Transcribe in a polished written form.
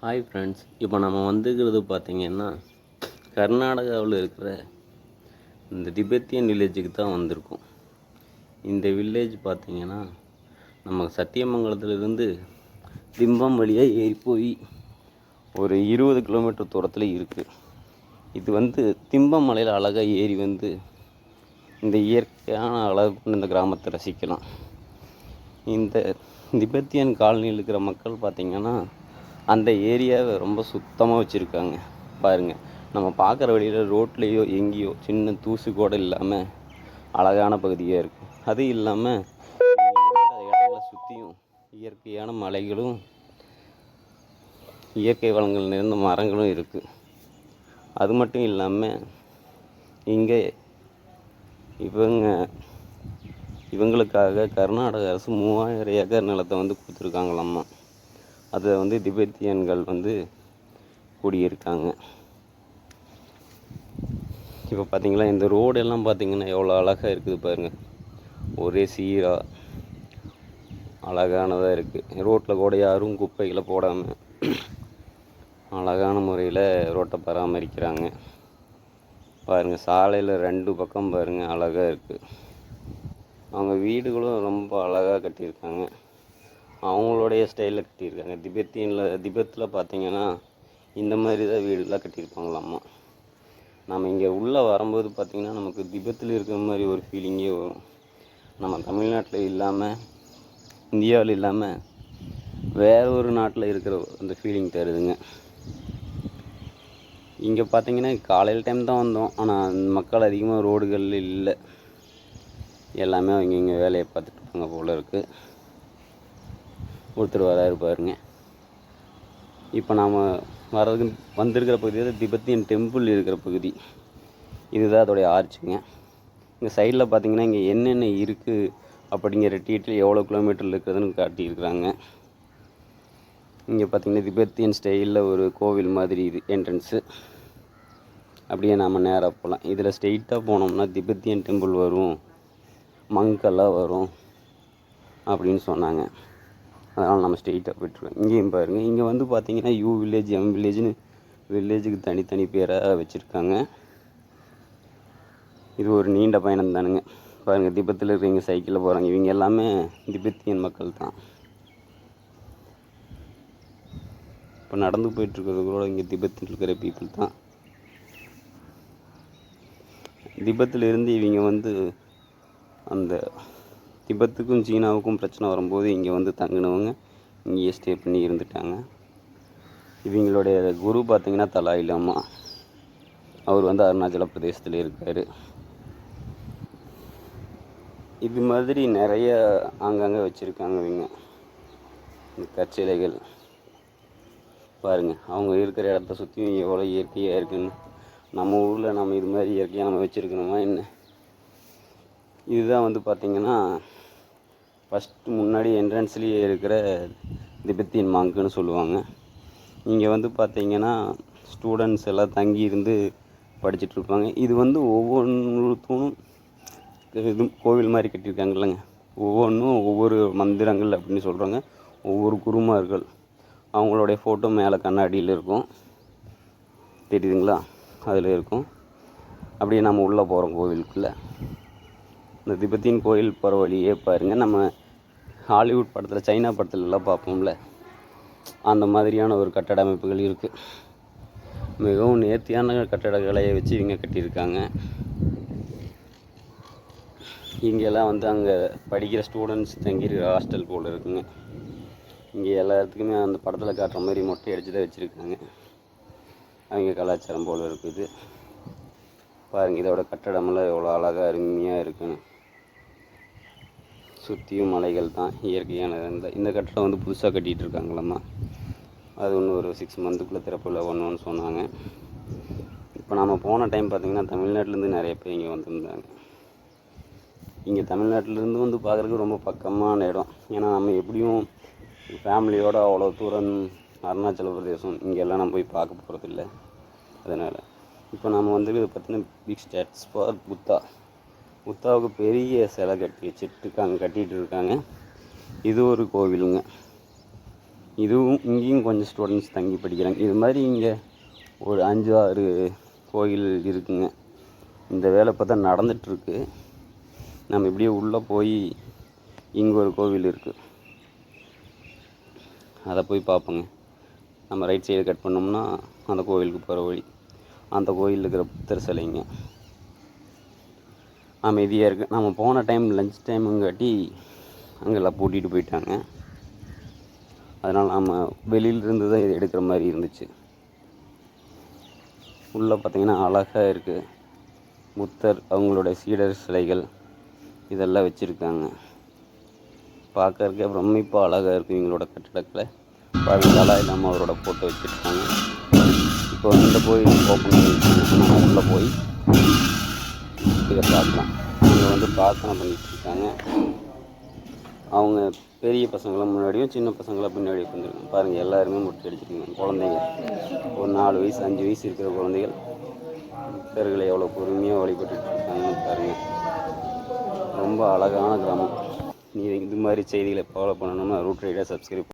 Hi friends, இப்போ நம்ம வந்துக்கிறது பார்த்திங்கன்னா கர்நாடகாவில் இருக்கிற இந்த திபெத்தியன் வில்லேஜுக்கு தான் வந்திருக்கோம். இந்த வில்லேஜ் பார்த்திங்கன்னா நம்ம சத்தியமங்கலத்துலேருந்து திம்பம் வழியாக ஏறி போய் ஒரு 20 கிலோமீட்டர் தூரத்தில் இருக்குது. இது திம்பம் மலையில் அழகாக ஏறி இந்த இயற்கையான அழகு கொண்டு இந்த கிராமத்தை ரசிக்கலாம். இந்த திபெத்தியன் காலனியில் இருக்கிற மக்கள் பார்த்திங்கன்னா அந்த ஏரியாவை ரொம்ப சுத்தமாக வச்சுருக்காங்க. பாருங்கள், நம்ம பார்க்குற வழியில் ரோட்லேயோ எங்கேயோ சின்ன தூசு கூட இல்லாமல் அழகான பகுதியாக இருக்குது. அது இல்லாமல் இடங்களை சுற்றியும் இயற்கையான மலைகளும் இயற்கை வளங்கள் நிறைந்த மரங்களும் இருக்குது. அது மட்டும் இல்லாமல் இங்கே இவங்களுக்காக கர்நாடக அரசு 3000 ஏக்கர் நிலத்தை கொடுத்துருக்காங்களாம்மா. அதில் திபெத்தியன்கள் குடியிருக்காங்க. இப்போ பார்த்திங்களா, இந்த ரோடெல்லாம் பார்த்திங்கன்னா எவ்வளோ அழகாக இருக்குது பாருங்கள். ஒரே சீராக அழகானதாக இருக்குது. ரோட்டில் கூட யாரும் குப்பைகளை போடாமல் அழகான முறையில் ரோட்டை பராமரிக்கிறாங்க. பாருங்கள், சாலையில் 2 பக்கம் பாருங்கள் அழகாக இருக்குது. அவங்க வீடுகளும் ரொம்ப அழகாக கட்டியிருக்காங்க. அவங்களுடைய ஸ்டைலில் கட்டியிருக்காங்க. திபெத்தில் பார்த்திங்கன்னா இந்த மாதிரி தான் வீடுலாம் கட்டியிருப்பாங்களாம்மா. நம்ம இங்கே உள்ளே வரும்போது பார்த்திங்கன்னா நமக்கு திபெத்தில் இருக்கிற மாதிரி ஒரு ஃபீலிங்கே வரும். நம்ம தமிழ்நாட்டில் இல்லாமல், இந்தியாவில் இல்லாமல் வேறு ஒரு நாட்டில் இருக்கிற அந்த ஃபீலிங் தருதுங்க. இங்கே பார்த்திங்கன்னா காலையில் டைம் தான் வந்தோம். ஆனால் மக்கள் அதிகமாக ரோடுகள் இல்லை. எல்லாமே அவங்க இங்கே வேலையை பார்த்துட்டு இருப்பாங்க போல் இருக்குது. ஒருத்தர் வராரு பாருங்க. இப்போ நாம் வந்திருக்கிற பகுதி தான் திபெத்தியன் டெம்பிள் இருக்கிற பகுதி. இதுதான் அதோடைய ஆர்ச்சுங்க. இங்கே சைடில் பார்த்திங்கன்னா இங்கே என்னென்ன இருக்குது அப்படிங்கிற டீட்டெயில் எவ்வளோ கிலோமீட்டரில் இருக்கிறதுன்னு காட்டியிருக்கிறாங்க. இங்கே பார்த்திங்கன்னா திபெத்தியன் ஸ்டைலில் ஒரு கோவில் மாதிரி இது என்ட்ரன்ஸு. அப்படியே நாம் நேராக போகலாம். இதில் ஸ்ட்ரெயிட்டாக போனோம்னா திபெத்தியன் டெம்பிள் வரும், மங்கெல்லாம் வரும் அப்படின்னு சொன்னாங்க. அதனால் நம்ம ஸ்ட்ரெயிட்டாக போய்ட்டுருக்கோம். இங்கேயும் பாருங்கள், இங்கே பார்த்திங்கன்னா யூ வில்லேஜ், எம் வில்லேஜ்னு வில்லேஜுக்கு தனித்தனி பேராக வச்சுருக்காங்க. இது ஒரு நீண்ட பயணம் தானுங்க. பாருங்கள், திபெத்தில் இருக்கிறவங்க சைக்கிளில் போகிறாங்க. இவங்க எல்லாமே திபெத்தியன் மக்கள் தான். இப்போ நடந்து போயிட்டுருக்கிறது கூட இங்கே திபெத்தில் இருக்கிற பீப்புள் தான். திபெத்தில் இருந்து இவங்க அந்த திபெத்துக்கும் சீனாவுக்கும் பிரச்சனை வரும்போது இங்கே தங்கினவங்க இங்கேயே ஸ்டே பண்ணி இருந்துட்டாங்க. இவங்களுடைய குரு பார்த்திங்கன்னா தலாய் லாமா. அவர் அருணாச்சல பிரதேசத்தில் இருக்கார். இது மாதிரி நிறைய அங்கங்கே வச்சுருக்காங்க இவங்க இந்த கற்சிலைகள். பாருங்கள், அவங்க இருக்கிற இடத்த சுற்றியும் எவ்வளோ இயற்கையாக இருக்குதுன்னு. நம்ம ஊரில் நம்ம இது மாதிரி இயற்கையாக நம்ம வச்சுருக்கணுமா என்ன? இதுதான் பார்த்திங்கன்னா ஃபஸ்ட்டு முன்னாடி என்ட்ரன்ஸ்லேயே இருக்கிற திபெத்தியன் மாங்குன்னு சொல்லுவாங்க. இங்கே பார்த்திங்கன்னா ஸ்டூடெண்ட்ஸ் எல்லாம் தங்கி இருந்து படிச்சுட்ருப்பாங்க. இது ஒவ்வொன்றுத்தும் இது கோவில் மாதிரி கட்டியிருக்காங்கல்லங்க. ஒவ்வொன்றும் ஒவ்வொரு மந்திரங்கள் அப்படின்னு சொல்கிறாங்க. ஒவ்வொரு குருமார்கள் அவங்களுடைய ஃபோட்டோ மேலே கண்ணாடியில் இருக்கும், தெரியுதுங்களா? அதில் இருக்கும். அப்படியே நம்ம உள்ளே போகிறோம் கோவிலுக்குள்ளே. இந்த திபெத்தியன் கோயில் போகிற வழியே பாருங்கள், நம்ம ஹாலிவுட் படத்தில், சைனா படத்துலலாம் பார்ப்போம்ல, அந்த மாதிரியான ஒரு கட்டட அமைப்புகள் இருக்குது. மிகவும் நேர்த்தியான கட்டடக்கலையை வச்சு இவங்க கட்டியிருக்காங்க. இங்கெல்லாம் அங்கே படிக்கிற ஸ்டூடெண்ட்ஸ் தங்கியிருக்கிற ஹாஸ்டல் போல் இருக்குங்க. இங்கே எல்லாத்துக்குமே அந்த படத்தில் காட்டுற மாதிரி மொட்டை அடித்து தான் வச்சுருக்காங்க. அவங்க கலாச்சாரம் போல் இருக்குது. பாருங்கள், இதோட கட்டடமெல்லாம் எவ்வளோ அழகாக அருமையாக இருக்குன்னு. சுற்றியும் மலைகள் தான், இயற்கையானது. இந்த கட்டடம் புதுசாக கட்டிகிட்டு இருக்காங்களாம்மா. அது ஒரு 6 மந்த்துக்குள்ளே திறப்பில் ஒன்றுன்னு சொன்னாங்க. இப்போ நம்ம போன டைம் பார்த்திங்கன்னா தமிழ்நாட்டிலேருந்து நிறைய பேர் இங்கே வந்திருந்தாங்க. இங்கே தமிழ்நாட்டிலேருந்து பார்க்குறதுக்கு ரொம்ப பக்கமான இடம். ஏன்னா நம்ம எப்படியும் ஃபேமிலியோடு அவ்வளோ தூரம் அருணாச்சல பிரதேசம் இங்கெல்லாம் நம்ம போய் பார்க்க போகிறதில்ல. அதனால் இப்போ நம்ம இதை பார்த்திங்கன்னா பிக் ஸ்டாட்ஸ் ஃபார் புத்தாவுக்கு பெரிய சிலை கட்டிட்டு இருக்காங்க. இது ஒரு கோவிலுங்க. இதுவும் இங்கேயும் கொஞ்சம் ஸ்டூடெண்ட்ஸ் தங்கி படிக்கிறாங்க. இது மாதிரி இங்கே ஒரு 5-6 கோயில் இருக்குங்க. இந்த வேலை இப்போ தான் நடந்துகிட்ருக்கு. நம்ம இப்படியே உள்ளே போய் இங்கே ஒரு கோவில் இருக்குது, அதை போய் பார்ப்போங்க. நம்ம ரைட் சைடு கட் பண்ணோம்னா அந்த கோவிலுக்கு போகிற வழி. அந்த கோயிலில் இருக்கிற புத்தர் சிலைங்க அமைதியாக இருக்குது. நம்ம போன டைம் லஞ்ச் டைமுங்காட்டி அங்கெல்லாம் பூட்டிகிட்டு போயிட்டாங்க. அதனால் நம்ம வெளியிலிருந்து தான் இது எடுக்கிற மாதிரி இருந்துச்சு. உள்ளே பார்த்திங்கன்னா அழகாக இருக்குது. புத்தர், அவங்களோட சீடர் சிலைகள் இதெல்லாம் வச்சுருக்காங்க. பார்க்கறதுக்கே பிரமிப்பாக அழகாக இருக்கும். இவங்களோட கட்டடத்தில் பாதிங்களாக இல்லாமல் அவரோட ஃபோட்டோ வச்சுருக்காங்க. இப்போ இந்த கோயில் ஓப்பன் பண்ணிட்டு நம்ம உள்ளே போய் இதை பார்க்கலாம். இங்கே வந்து பிரார்த்தனை பண்ணிகிட்டு இருக்காங்க. அவங்க பெரிய பசங்களாம் முன்னாடியும் சின்ன பசங்களாம் பின்னாடி வந்துருக்காங்க. பாருங்கள், எல்லாருமே முட்டை அடிச்சிருக்காங்க. குழந்தைங்க ஒரு 4 வயசு 5 வயசு இருக்கிற குழந்தைகள் புத்தர்களை எவ்வளோ பொறுமையாக வழிபட்டுட்டு இருக்காங்கன்னு பாருங்கள். ரொம்ப அழகான கிராமம். நீ இது மாதிரி செய்திகளை ஃபாலோ பண்ணணும்னா ரூட் ரைடாக சப்ஸ்கிரைப்